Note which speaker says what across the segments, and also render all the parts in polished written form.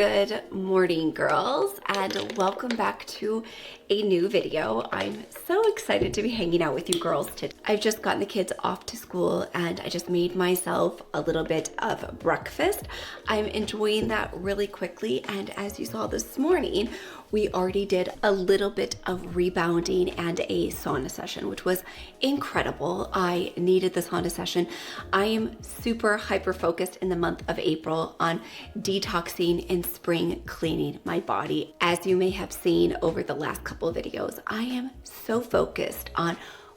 Speaker 1: Good morning, girls, and welcome back to a new video. I'm so excited to be hanging out with you girls today. I've just gotten the kids off to school and I just made myself a little bit of breakfast. I'm enjoying that really quickly, and as you saw this morning, we already did a little bit of rebounding and a sauna session, which was incredible. I needed the sauna session. I am super hyper focused in the month of April on detoxing and spring cleaning my body. As you may have seen over the last couple of videos, I am so focused on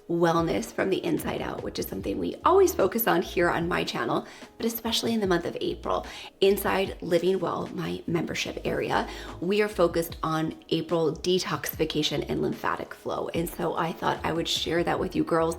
Speaker 1: wellness from the inside out, which is something we always focus on here on my channel, but especially in the month of April. Inside Living Well, my membership area, we are focused on April detoxification and lymphatic flow. And so I thought I would share that with you girls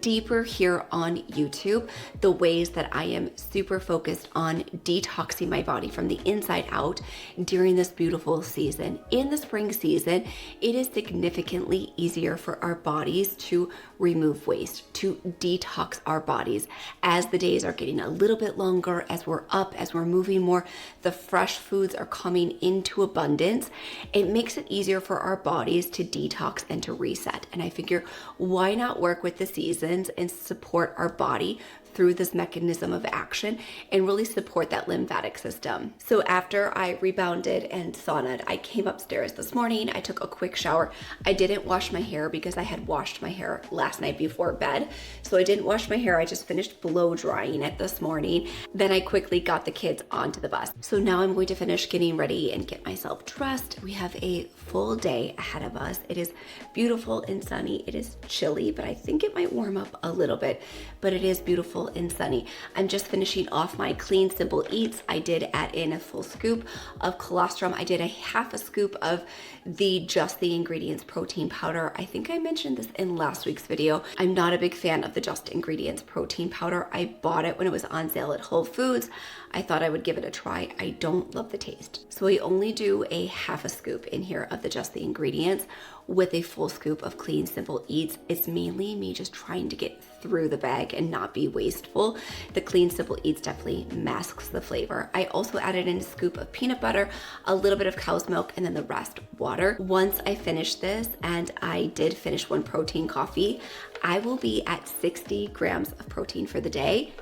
Speaker 1: deeper here on YouTube, the ways that I am super focused on detoxing my body from the inside out during this beautiful season. In the spring season, it is significantly easier for our bodies to remove waste, to detox our bodies as the days are getting a little bit longer, as we're up, as we're moving more, the fresh foods are coming into abundance. It makes it easier for our bodies to detox and to reset. And I figure, why not work with the seasons and support our body through this mechanism of action and really support that lymphatic system. So after I rebounded and saunaed, I came upstairs this morning. I took a quick shower. I didn't wash my hair because I had washed my hair last night before bed. So I didn't wash my hair. I just finished blow drying it this morning. Then I quickly got the kids onto the bus. So now I'm going to finish getting ready and get myself dressed. We have a full day ahead of us. It is beautiful and sunny. It is chilly, but I think it might warm up a little bit, but it is beautiful and sunny. I'm just finishing off my clean, simple eats. I did add in a full scoop of colostrum. I did a half a scoop of the Just the Ingredients protein powder. I think I mentioned this in last week's video. I'm not a big fan of the Just Ingredients protein powder. I bought it when it was on sale at Whole Foods. I thought I would give it a try. I don't love the taste. So I only do a half a scoop in here of the Just the Ingredients with a full scoop of clean, simple eats. It's mainly me just trying to get through the bag and not be wasteful. The clean, simple eats definitely masks the flavor. I also added in a scoop of peanut butter, a little bit of cow's milk, and then the rest water. Once I finish this, and I did finish one protein coffee, I will be at 60 grams of protein for the day,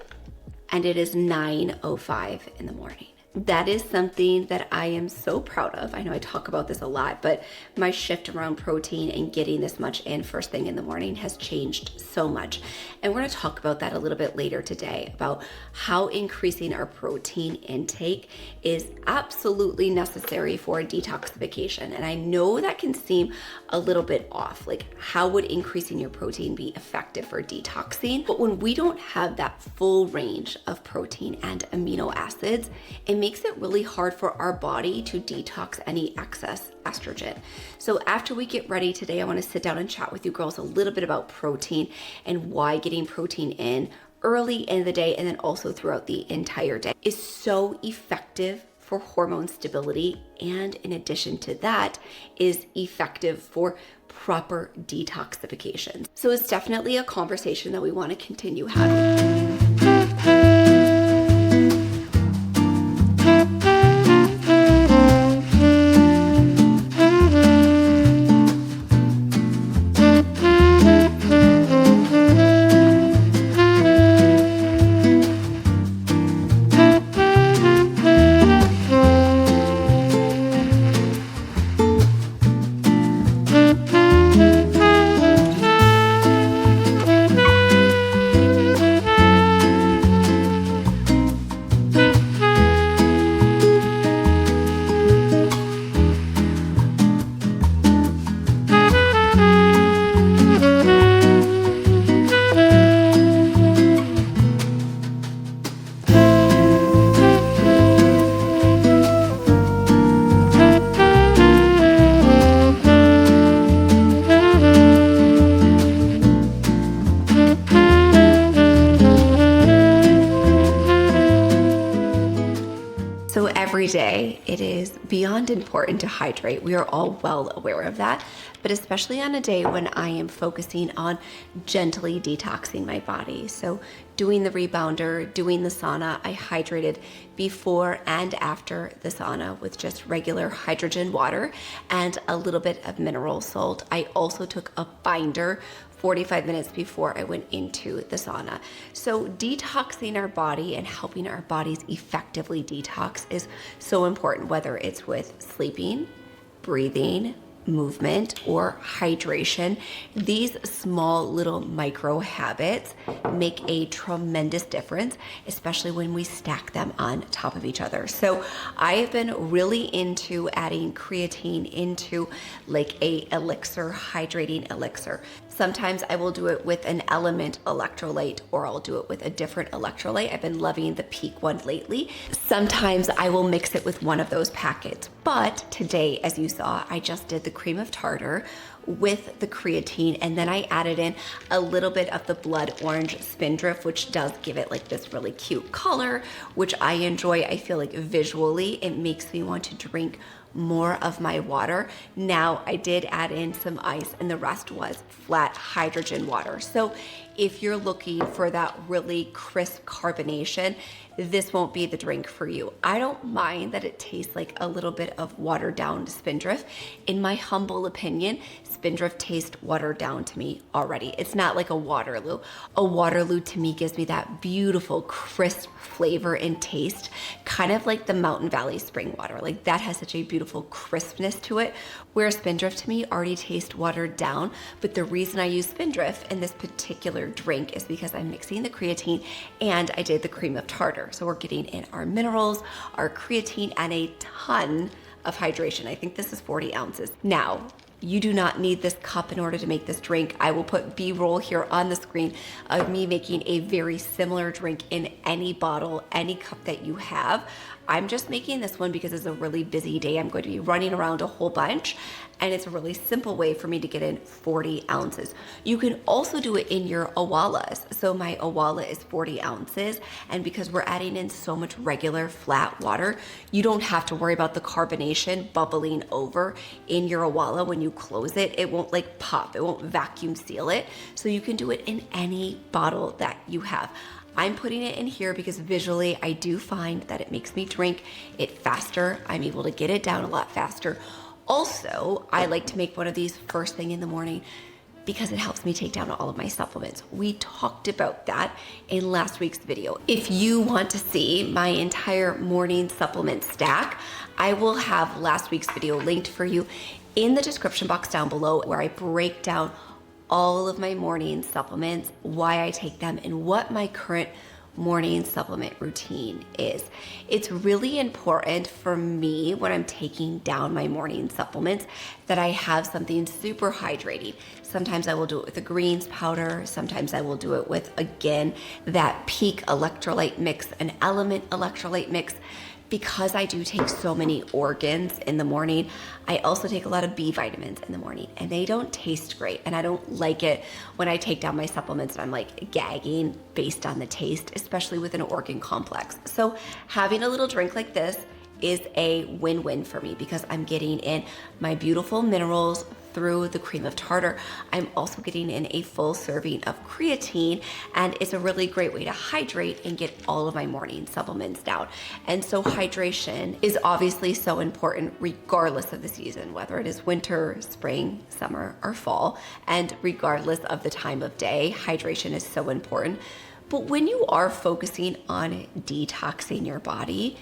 Speaker 1: and it is 9:05 in the morning. That is something that I am so proud of. I know I talk about this a lot, but my shift around protein and getting this much in first thing in the morning has changed so much. And we're going to talk about that a little bit later today, about how increasing our protein intake is absolutely necessary for detoxification. And I know that can seem a little bit off. Like, how would increasing your protein be effective for detoxing? But when we don't have that full range of protein and amino acids, it makes it really hard for our body to detox any excess estrogen. So after we get ready today, I want to sit down and chat with you girls a little bit about protein and why getting protein in early in the day and then also throughout the entire day is so effective for hormone stability, and in addition to that is effective for proper detoxification. So it's definitely a conversation that we want to continue having. day, it is beyond important to hydrate. We are all well aware of that, but especially on a day when I am focusing on gently detoxing my body. So doing the rebounder, doing the sauna, I hydrated before and after the sauna with just regular hydrogen water and a little bit of mineral salt. I also took a binder 45 minutes before I went into the sauna. So detoxing our body and helping our bodies effectively detox is so important, whether it's with sleeping, breathing, movement, or hydration. These small little micro habits make a tremendous difference, especially when we stack them on top of each other. So I have been really into adding creatine into like a elixir, hydrating elixir. Sometimes I will do it with an element electrolyte, or I'll do it with a different electrolyte. I've been loving the Peak one lately. Sometimes I will mix it with one of those packets. But today, as you saw, I just did the cream of tartar with the creatine, and then I added in a little bit of the blood orange spindrift, which does give it like this really cute color, which I enjoy. I feel like visually it makes me want to drink more of my water. Now I did add in some ice, and the rest was flat hydrogen water. So if you're looking for that really crisp carbonation, this won't be the drink for you. I don't mind that it tastes like a little bit of watered down spindrift. In my humble opinion, spindrift tastes watered down to me already. It's not like a Waterloo. A Waterloo to me gives me that beautiful crisp flavor and taste, kind of like the Mountain Valley spring water. Like that has such a beautiful crispness to it, where spindrift to me already tastes watered down. But the reason I use spindrift in this particular drink is because I'm mixing the creatine and I did the cream of tartar. So we're getting in our minerals, our creatine, and a ton of hydration. I think this is 40 ounces. Now, you do not need this cup in order to make this drink. I will put B-roll here on the screen of me making a very similar drink in any bottle, any cup that you have. I'm just making this one because it's a really busy day. I'm going to be running around a whole bunch, and it's a really simple way for me to get in 40 ounces. You can also do it in your awalas. So my awala is 40 ounces, and because we're adding in so much regular flat water, you don't have to worry about the carbonation bubbling over in your awala. When you close it, it won't like pop, it won't vacuum seal it. So you can do it in any bottle that you have. I'm putting it in here because visually I do find that it makes me drink it faster. I'm able to get it down a lot faster. Also, I like to make one of these first thing in the morning because it helps me take down all of my supplements. We talked about that in last week's video. If you want to see my entire morning supplement stack, I will have last week's video linked for you in the description box down below, where I break down all of my morning supplements, why I take them, and what my current morning supplement routine is. It's really important for me when I'm taking down my morning supplements that I have something super hydrating. Sometimes I will do it with a greens powder. Sometimes I will do it with, again, that Peak electrolyte mix, an element electrolyte mix. Because I do take so many organs in the morning, I also take a lot of B vitamins in the morning, and they don't taste great. And I don't like it when I take down my supplements and I'm like gagging based on the taste, especially with an organ complex. So having a little drink like this is a win-win for me because I'm getting in my beautiful minerals through the cream of tartar. I'm also getting in a full serving of creatine, and it's a really great way to hydrate and get all of my morning supplements down. And so hydration is obviously so important regardless of the season, whether it is winter, spring, summer, or fall, and regardless of the time of day, hydration is so important. But when you are focusing on detoxing your body,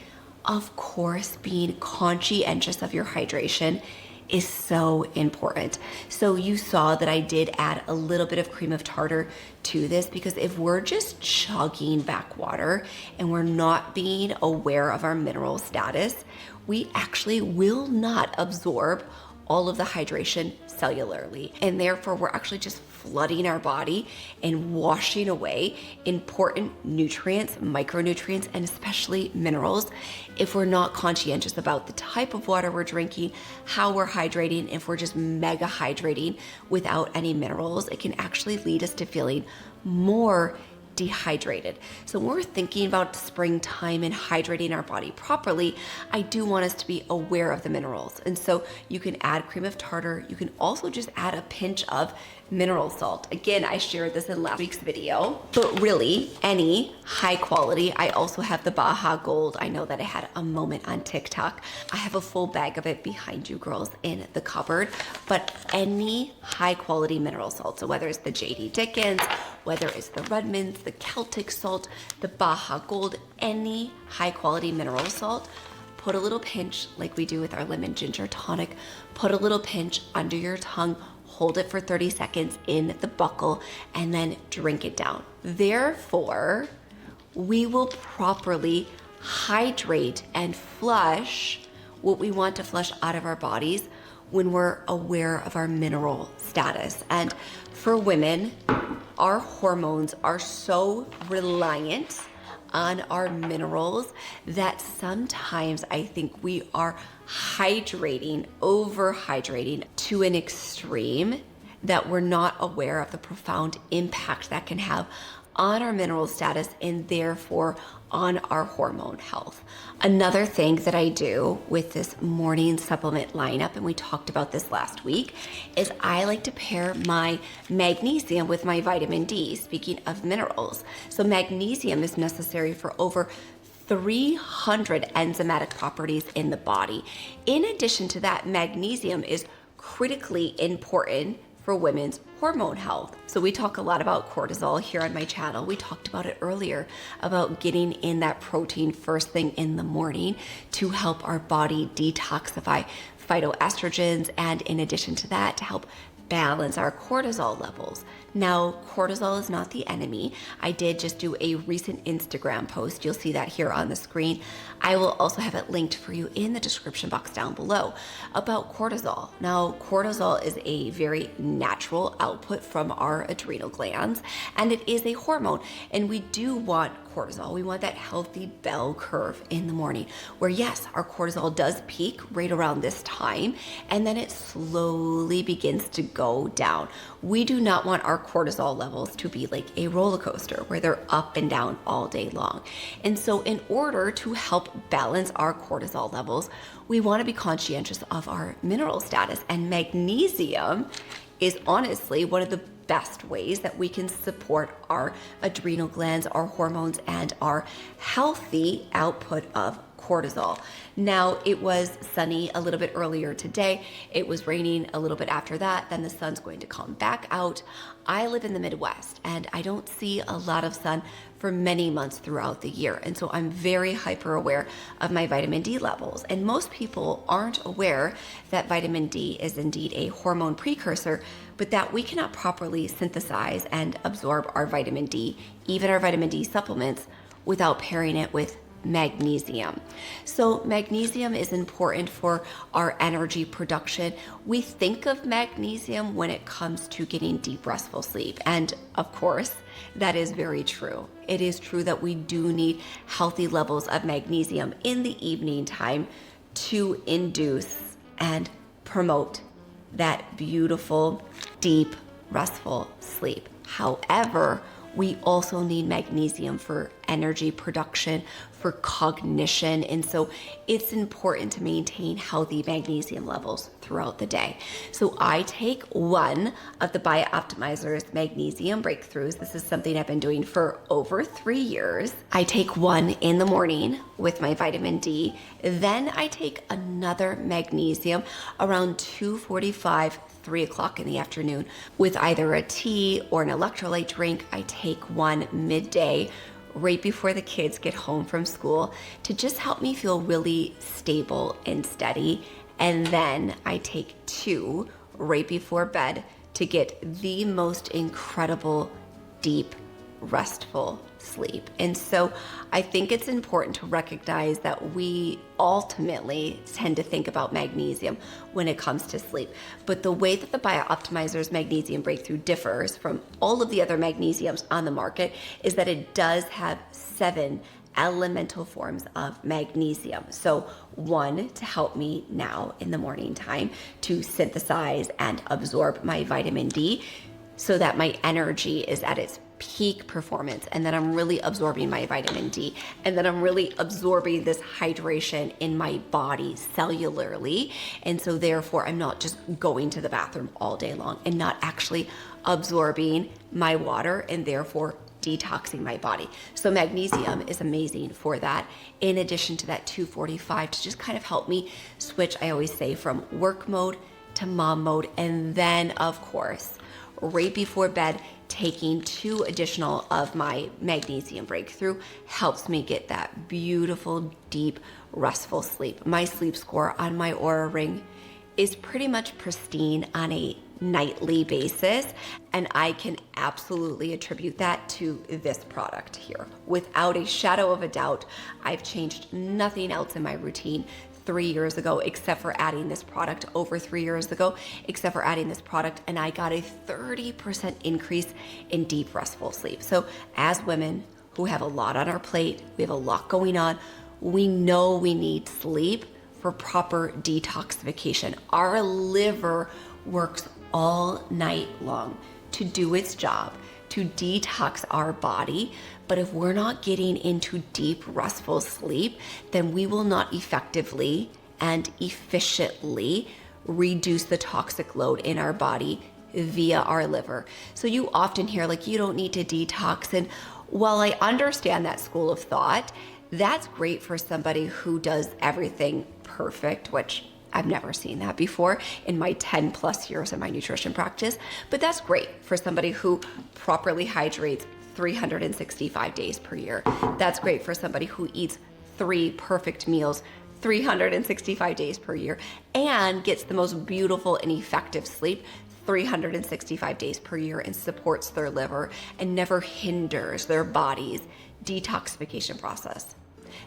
Speaker 1: of course, being conscientious of your hydration is so important. So you saw that I did add a little bit of cream of tartar to this because if we're just chugging back water and we're not being aware of our mineral status, we actually will not absorb all of the hydration cellularly, and therefore we're actually just flooding our body and washing away important nutrients, micronutrients, and especially minerals if we're not conscientious about the type of water we're drinking, how we're hydrating. If we're just mega hydrating without any minerals, it can actually lead us to feeling more dehydrated. So when we're thinking about springtime and hydrating our body properly, I do want us to be aware of the minerals. And so you can add cream of tartar. You can also just add a pinch of mineral salt. Again, I shared this in last week's video, but really any high quality. I also have the Baja Gold. I know that I had a moment on TikTok. I have a full bag of it behind you girls in the cupboard, but any high quality mineral salt. So whether it's the JD Dickens, whether it's the Redmond's, the Celtic salt, the Baja Gold, any high quality mineral salt, put a little pinch like we do with our lemon ginger tonic, put a little pinch under your tongue, hold it for 30 seconds in the buccal, and then drink it down. Therefore, we will properly hydrate and flush what we want to flush out of our bodies when we're aware of our mineral status. And for women, our hormones are so reliant on our minerals that sometimes I think we are hydrating, overhydrating to an extreme that we're not aware of the profound impact that can have on our mineral status and therefore on our hormone health. Another thing that I do with this morning supplement lineup, and we talked about this last week, is I like to pair my magnesium with my vitamin D, speaking of minerals. So magnesium is necessary for over 300 enzymatic properties in the body. In addition to that, magnesium is critically important for women's hormone health. So we talk a lot about cortisol here on my channel. We talked about it earlier about getting in that protein first thing in the morning to help our body detoxify phytoestrogens, and in addition to that, to help balance our cortisol levels. Now, cortisol is not the enemy. I did just do a recent Instagram post. You'll see that here on the screen. I will also have it linked for you in the description box down below about cortisol. Now, cortisol is a very natural output from our adrenal glands, and it is a hormone. And we do want cortisol. We want that healthy bell curve in the morning where, yes, our cortisol does peak right around this time, and then it slowly begins to go down. We do not want our cortisol levels to be like a roller coaster where they're up and down all day long. And so in order to help balance our cortisol levels, we want to be conscientious of our mineral status, and magnesium is honestly one of the best ways that we can support our adrenal glands, our hormones, and our healthy output of cortisol. Now, it was sunny a little bit earlier today. It was raining a little bit after that. Then the sun's going to come back out. I live in the Midwest and I don't see a lot of sun for many months throughout the year. And so I'm very hyper aware of my vitamin D levels. And most people aren't aware that vitamin D is indeed a hormone precursor, but that we cannot properly synthesize and absorb our vitamin D, even our vitamin D supplements, without pairing it with magnesium. So magnesium is important for our energy production. We think of magnesium when it comes to getting deep restful sleep. And of course, that is very true. It is true that we do need healthy levels of magnesium in the evening time to induce and promote that beautiful, deep, restful sleep. However, we also need magnesium for energy production, for cognition. And so it's important to maintain healthy magnesium levels throughout the day. So I take one of the BioOptimizer's Magnesium Breakthroughs. This is something I've been doing for over 3 years. I take one in the morning with my vitamin D. Then I take another magnesium around 2:45, 3 o'clock in the afternoon with either a tea or an electrolyte drink. I take one midday right before the kids get home from school to just help me feel really stable and steady. And then I take two right before bed to get the most incredible, deep, restful sleep. And so I think it's important to recognize that we ultimately tend to think about magnesium when it comes to sleep. But the way that the BioOptimizer's Magnesium Breakthrough differs from all of the other magnesiums on the market is that it does have 7 elemental forms of magnesium. So one, to help me now in the morning time to synthesize and absorb my vitamin D so that my energy is at its peak performance, and then I'm really absorbing my vitamin D, and then I'm really absorbing this hydration in my body cellularly. And so therefore I'm not just going to the bathroom all day long and not actually absorbing my water and therefore detoxing my body. So magnesium is amazing for that. In addition to that 245 to just kind of help me switch, I always say, from work mode to mom mode. And then of course, right before bed, taking 2 additional of my Magnesium Breakthrough helps me get that beautiful, deep, restful sleep. My sleep score on my Oura Ring is pretty much pristine on a nightly basis, and I can absolutely attribute that to this product here. Without a shadow of a doubt, I've changed nothing else in my routine 3 years ago, except for adding this product, over 3 years ago, except for adding this product, and I got a 30% increase in deep restful sleep. So as women who have a lot on our plate, we have a lot going on, we know we need sleep for proper detoxification. Our liver works all night long to do its job, to detox our body. But if we're not getting into deep, restful sleep, then we will not effectively and efficiently reduce the toxic load in our body via our liver. So you often hear like, you don't need to detox. And while I understand that school of thought, that's great for somebody who does everything perfect, which I've never seen that before in my 10 plus years of my nutrition practice. But that's great for somebody who properly hydrates 365 days per year. That's great for somebody who eats 3 perfect meals 365 days per year and gets the most beautiful and effective sleep 365 days per year and supports their liver and never hinders their body's detoxification process.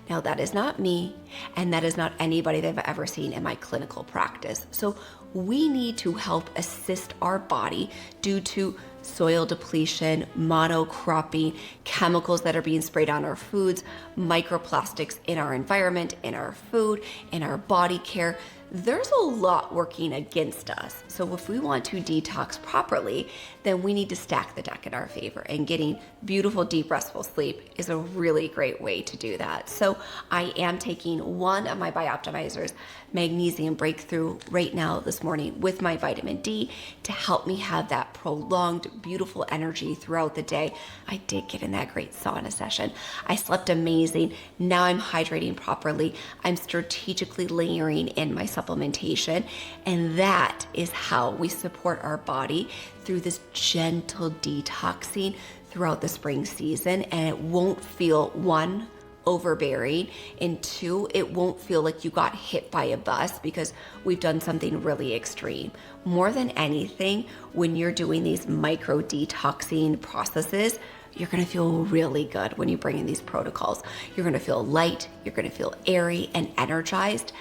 Speaker 1: Now, that is not me, and that is not anybody that I've ever seen in my clinical practice. So we need to help assist our body due to soil depletion, monocropping, chemicals that are being sprayed on our foods, microplastics in our environment, in our food, in our body care. There's a lot working against us. So if we want to detox properly, then we need to stack the deck in our favor. And getting beautiful, deep, restful sleep is a really great way to do that. So I am taking one of my Bioptimizers, Magnesium Breakthrough, right now this morning with my vitamin D to help me have that prolonged, beautiful energy throughout the day. I did get in that great sauna session. I slept amazing. Now I'm hydrating properly. I'm strategically layering in my supplementation, and that is how we support our body through this gentle detoxing throughout the spring season. And it won't feel, 1, overbearing, and 2, it won't feel like you got hit by a bus because we've done something really extreme. More than anything, when you're doing these micro detoxing processes, you're gonna feel really good when you bring in these protocols. You're gonna feel light, you're gonna feel airy and energized.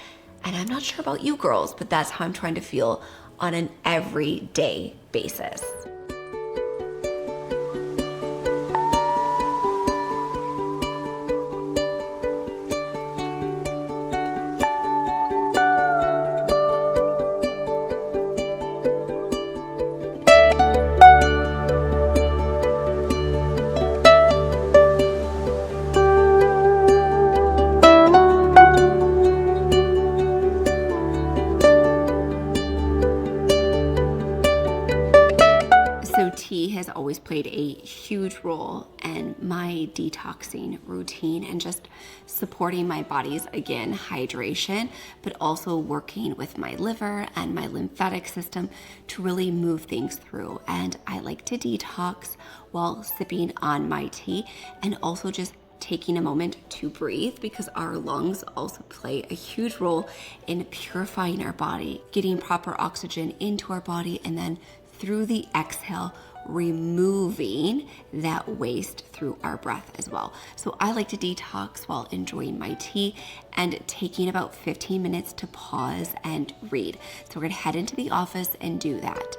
Speaker 1: And I'm not sure about you girls, but that's how I'm trying to feel on an everyday basis. Tea has always played a huge role in my detoxing routine and just supporting my body's, again, hydration, but also working with my liver and my lymphatic system to really move things through. And I like to detox while sipping on my tea and also just taking a moment to breathe, because our lungs also play a huge role in purifying our body, getting proper oxygen into our body, and then through the exhale, removing that waste through our breath as well. So I like to detox while enjoying my tea and taking about 15 minutes to pause and read. So we're gonna head into the office and do that.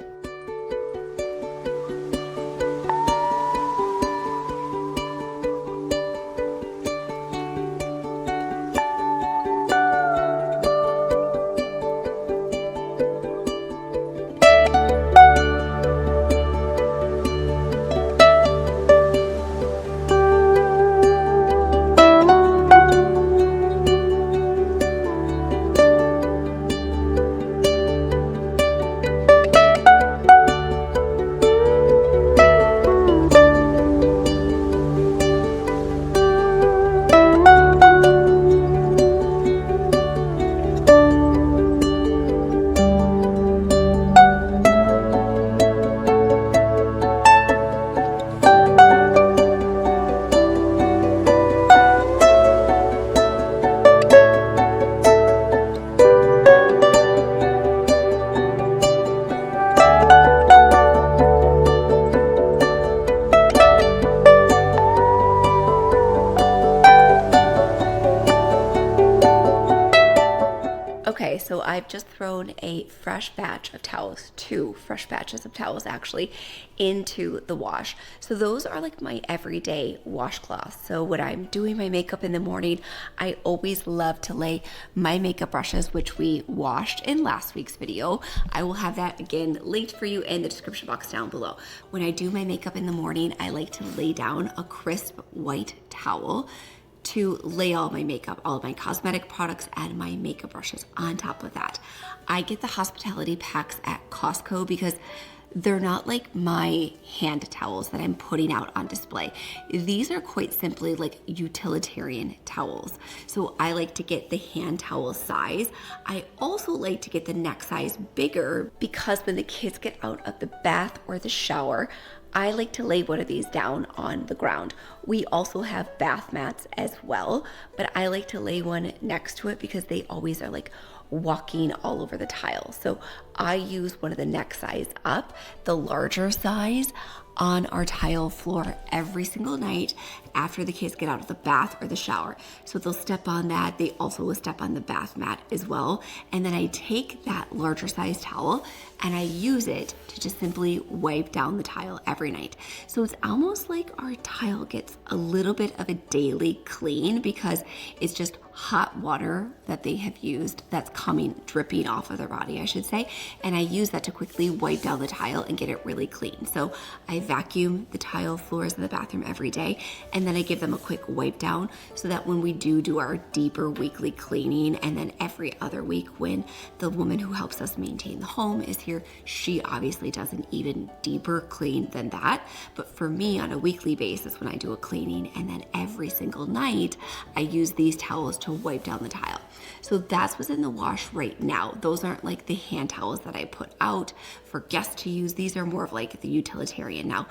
Speaker 1: so I've just thrown a fresh batch of towels, 2 fresh batches of towels actually, into the wash. So those are like my everyday washcloths. So when I'm doing my makeup in the morning, I always love to lay my makeup brushes, which we washed in last week's video. I will have that again linked for you in the description box down below. When I do my makeup in the morning, I like to lay down a crisp white towel to lay all my makeup, all of my cosmetic products and my makeup brushes on top of that. I get the hospitality packs at Costco because they're not like my hand towels that I'm putting out on display. These are quite simply like utilitarian towels. So I like to get the hand towel size. I also like to get the neck size bigger because when the kids get out of the bath or the shower, I like to lay one of these down on the ground. We also have bath mats as well, but I like to lay one next to it because they always are like walking all over the tile. So I use one of the neck size up, the larger size, on our tile floor every single night after the kids get out of the bath or the shower. So they'll step on that. They also will step on the bath mat as well. And then I take that larger size towel and I use it to just simply wipe down the tile every night. So it's almost like our tile gets a little bit of a daily clean because it's just hot water that they have used that's dripping off of their body, I should say. And I use that to quickly wipe down the tile and get it really clean. So I vacuum the tile floors in the bathroom every day, and then I give them a quick wipe down so that when we do our deeper weekly cleaning, and then every other week when the woman who helps us maintain the home is here, she obviously does an even deeper clean than that. But for me, on a weekly basis, when I do a cleaning, and then every single night, I use these towels to wipe down the tile. So that's what's in the wash right now. Those aren't like the hand towels that I put out for guests to use. These are more of like the utilitarian. Now,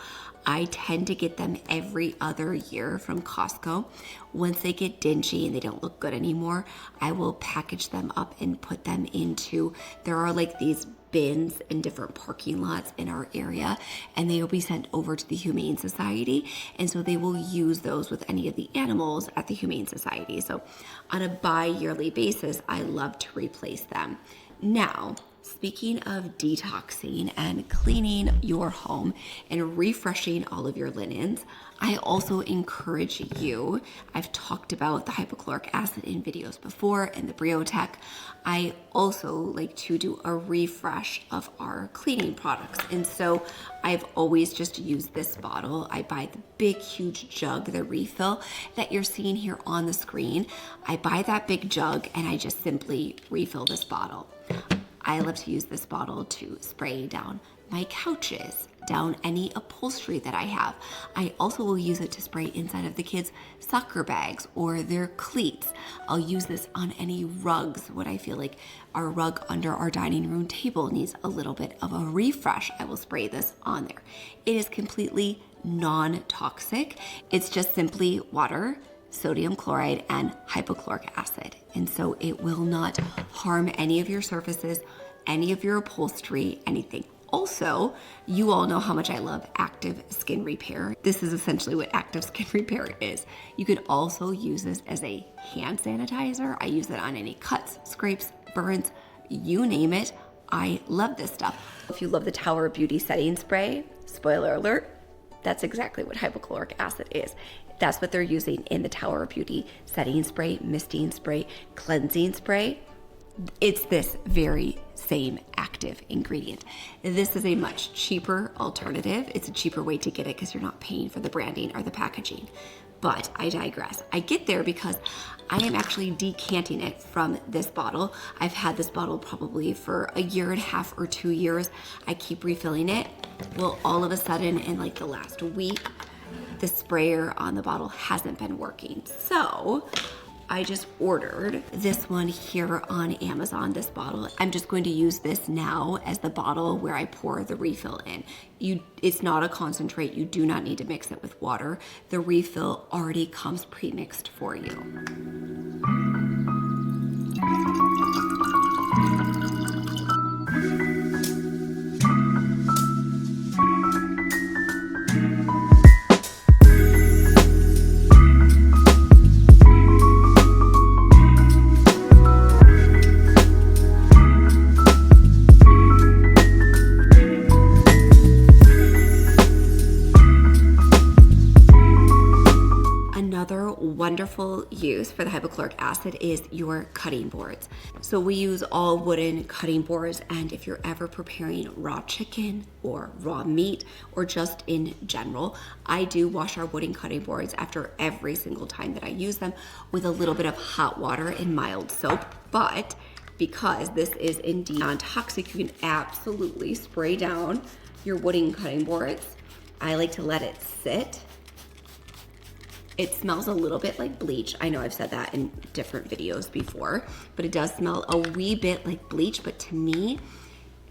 Speaker 1: I tend to get them every other year from Costco. Once they get dingy and they don't look good anymore, I will package them up and put them into, there are like these bins in different parking lots in our area, and they will be sent over to the Humane Society, and so they will use those with any of the animals at the Humane Society. So on a bi-yearly basis, I love to replace them. Now, speaking of detoxing and cleaning your home and refreshing all of your linens, I also encourage you, I've talked about the hypochloric acid in videos before and the Briotech. I also like to do a refresh of our cleaning products. And so I've always just used this bottle. I buy the big, huge jug, the refill that you're seeing here on the screen. I buy that big jug and I just simply refill this bottle. I love to use this bottle to spray down my couches, down any upholstery that I have. I also will use it to spray inside of the kids' soccer bags or their cleats. I'll use this on any rugs. When I feel like our rug under our dining room table needs a little bit of a refresh, I will spray this on there. It is completely non-toxic. It's just simply water, sodium chloride, and hypochloric acid. And so it will not harm any of your surfaces, any of your upholstery, anything. Also, you all know how much I love active skin repair. This is essentially what active skin repair is. You could also use this as a hand sanitizer. I use it on any cuts, scrapes, burns, you name it. I love this stuff. If you love the Tower of Beauty setting spray, spoiler alert, that's exactly what hypochloric acid is. That's what they're using in the Tower of Beauty setting spray, misting spray, cleansing spray. It's this very same active ingredient. This is a much cheaper alternative. It's a cheaper way to get it because you're not paying for the branding or the packaging. But I digress. I get there because I am actually decanting it from this bottle. I've had this bottle probably for a year and a half or 2 years. I keep refilling it. Well, all of a sudden in like the last week, the sprayer on the bottle hasn't been working. So I just ordered this one here on Amazon, this bottle. I'm just going to use this now as the bottle where I pour the refill in. It's not a concentrate. You do not need to mix it with water. The refill already comes pre-mixed for you. Another wonderful use for the hypochloric acid is your cutting boards. So we use all wooden cutting boards, and if you're ever preparing raw chicken or raw meat or just in general, I do wash our wooden cutting boards after every single time that I use them with a little bit of hot water and mild soap. But because this is indeed non-toxic, you can absolutely spray down your wooden cutting boards. I like to let it sit. It smells a little bit like bleach. I know I've said that in different videos before, but it does smell a wee bit like bleach. But to me,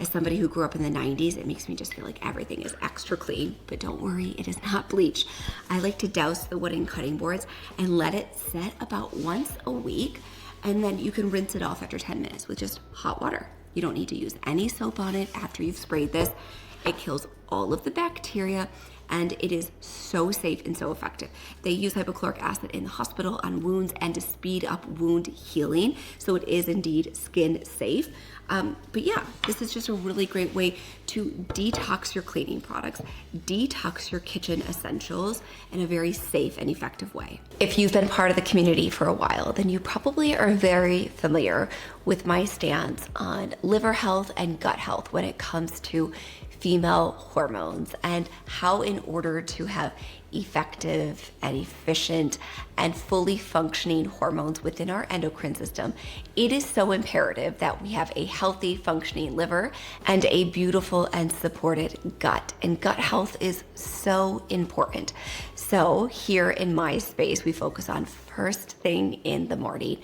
Speaker 1: as somebody who grew up in the 90s, it makes me just feel like everything is extra clean. But don't worry, it is not bleach. I like to douse the wooden cutting boards and let it set about once a week. And then you can rinse it off after 10 minutes with just hot water. You don't need to use any soap on it after you've sprayed this. It kills all of the bacteria, and it is so safe and so effective. They use hypochloric acid in the hospital on wounds and to speed up wound healing. So it is indeed skin safe. But yeah, this is just a really great way to detox your cleaning products, detox your kitchen essentials in a very safe and effective way. If you've been part of the community for a while, then you probably are very familiar with my stance on liver health and gut health when it comes to female hormones, and how in order to have effective and efficient and fully functioning hormones within our endocrine system, it is so imperative that we have a healthy functioning liver and a beautiful and supported gut. And gut health is so important. So here in my space, we focus on first thing in the morning,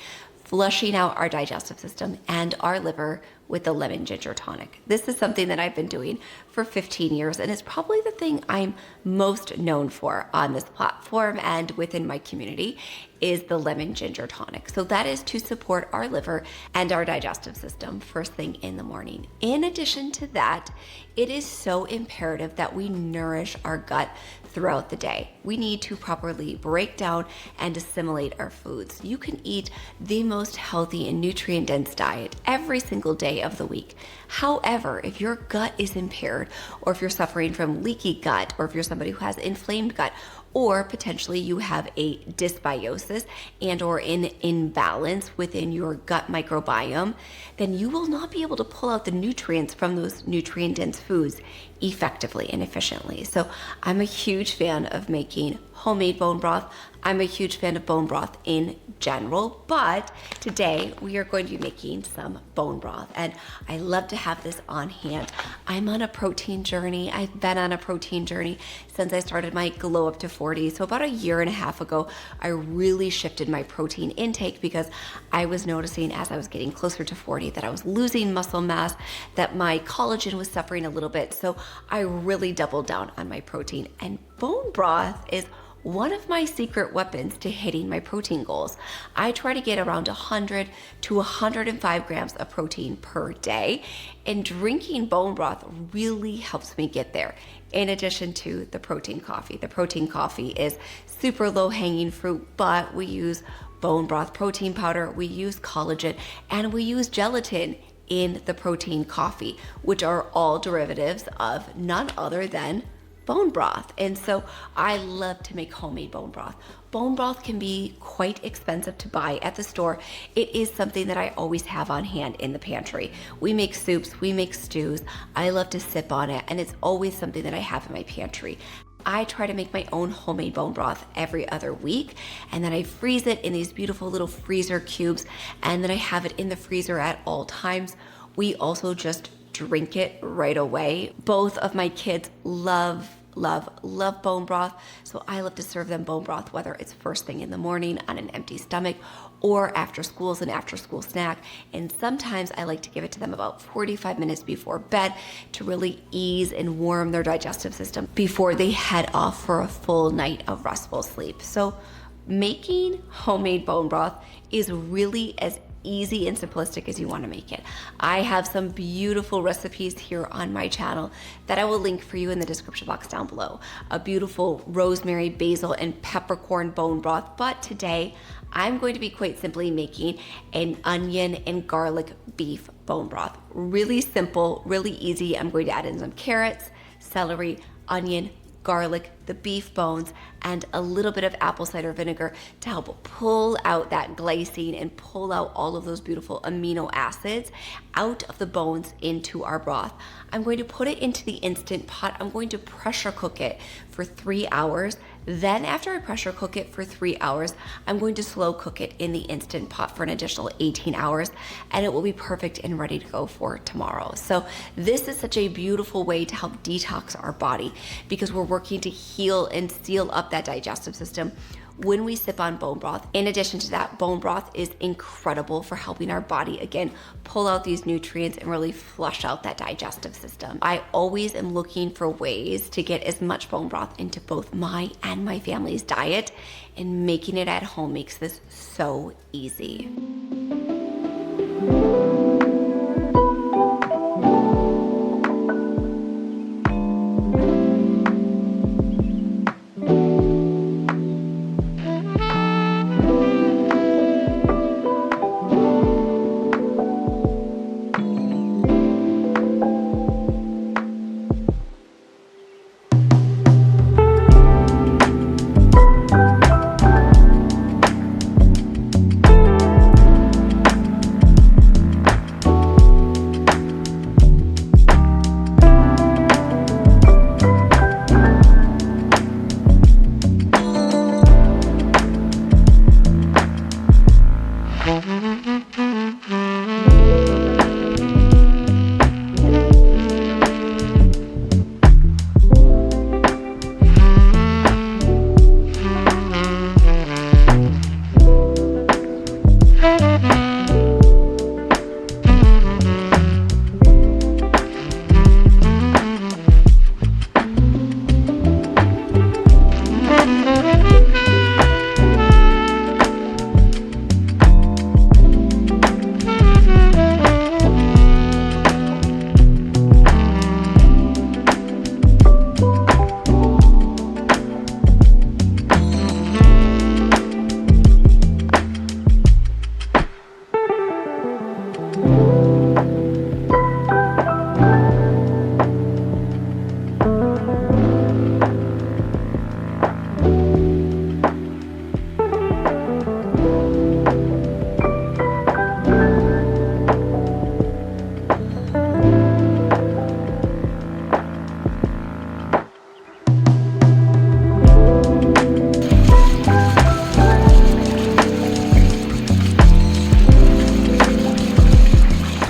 Speaker 1: flushing out our digestive system and our liver with the lemon ginger tonic. This is something that I've been doing for 15 years, and it's probably the thing I'm most known for on this platform and within my community is the lemon ginger tonic. So that is to support our liver and our digestive system first thing in the morning. In addition to that, it is so imperative that we nourish our gut throughout the day. We need to properly break down and assimilate our foods. You can eat the most healthy and nutrient-dense diet every single day of the week. However, if your gut is impaired, or if you're suffering from leaky gut, or if you're somebody who has inflamed gut, or potentially you have a dysbiosis and or an imbalance within your gut microbiome, then you will not be able to pull out the nutrients from those nutrient-dense foods effectively and efficiently. So I'm a huge fan of making homemade bone broth. I'm a huge fan of bone broth in general, but today we are going to be making some bone broth, and I love to have this on hand. I'm on a protein journey. I've been on a protein journey since I started my glow up to 40. So about a year and a half ago, I really shifted my protein intake because I was noticing as I was getting closer to 40 that I was losing muscle mass, that my collagen was suffering a little bit. So I really doubled down on my protein, and bone broth is one of my secret weapons to hitting my protein goals. I try to get around 100 to 105 grams of protein per day, and drinking bone broth really helps me get there. In addition to the protein coffee. The protein coffee is super low hanging fruit, but we use bone broth protein powder, we use collagen, and we use gelatin in the protein coffee, which are all derivatives of none other than bone broth. And so I love to make homemade bone broth. Bone broth can be quite expensive to buy at the store. It is something that I always have on hand in the pantry. We make soups, we make stews. I love to sip on it, and it's always something that I have in my pantry. I try to make my own homemade bone broth every other week, and then I freeze it in these beautiful little freezer cubes, and then I have it in the freezer at all times. We also just drink it right away. Both of my kids love bone broth, so I love to serve them bone broth, whether it's first thing in the morning on an empty stomach or after school as an after school snack. And sometimes I like to give it to them about 45 minutes before bed to really ease and warm their digestive system before they head off for a full night of restful sleep. So making homemade bone broth is really as easy and simplistic as you want to make it. I have some beautiful recipes here on my channel that I will link for you in the description box down below. A beautiful rosemary, basil, and peppercorn bone broth, but today I'm going to be quite simply making an onion and garlic beef bone broth. Really simple, really easy. I'm going to add in some carrots, celery, onion, garlic, the beef bones, and a little bit of apple cider vinegar to help pull out that glycine and pull out all of those beautiful amino acids out of the bones into our broth. I'm going to put it into the Instant Pot. I'm going to pressure cook it for 3 hours. Then after I pressure cook it for 3 hours, I'm going to slow cook it in the Instant Pot for an additional 18 hours, and it will be perfect and ready to go for tomorrow. So this is such a beautiful way to help detox our body, because we're working to heal and seal up that digestive system when we sip on bone broth. In addition to that, bone broth is incredible for helping our body, again, pull out these nutrients and really flush out that digestive system. I always am looking for ways to get as much bone broth into both my and my family's diet, and making it at home makes this so easy.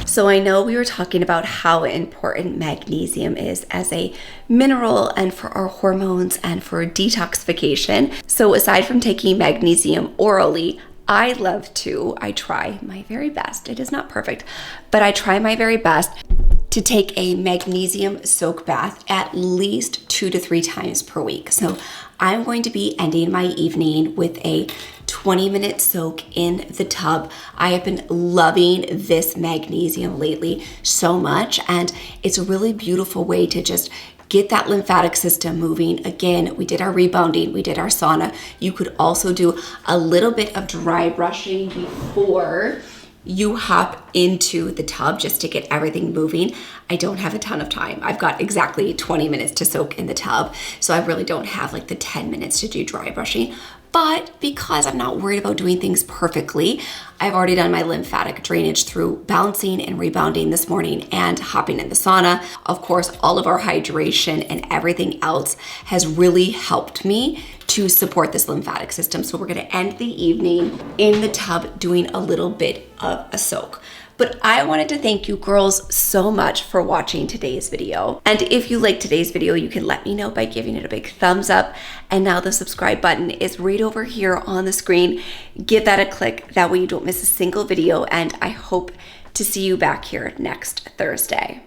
Speaker 1: So I know we were talking about how important magnesium is as a mineral and for our hormones and for detoxification. So aside from taking magnesium orally, I try my very best. It is not perfect, but I try my very best to take a magnesium soak bath at least 2 to 3 times per week. So I'm going to be ending my evening with a 20-minute soak in the tub. I have been loving this magnesium lately so much, and it's a really beautiful way to just get that lymphatic system moving. Again, we did our rebounding, we did our sauna. You could also do a little bit of dry brushing before you hop into the tub just to get everything moving. I don't have a ton of time. I've got exactly 20 minutes to soak in the tub, so I really don't have like the 10 minutes to do dry brushing. But because I'm not worried about doing things perfectly, I've already done my lymphatic drainage through bouncing and rebounding this morning and hopping in the sauna. Of course, all of our hydration and everything else has really helped me to support this lymphatic system. So we're gonna end the evening in the tub doing a little bit of a soak. But I wanted to thank you girls so much for watching today's video. And if you liked today's video, you can let me know by giving it a big thumbs up. And now the subscribe button is right over here on the screen. Give that a click. That way you don't miss a single video. And I hope to see you back here next Thursday.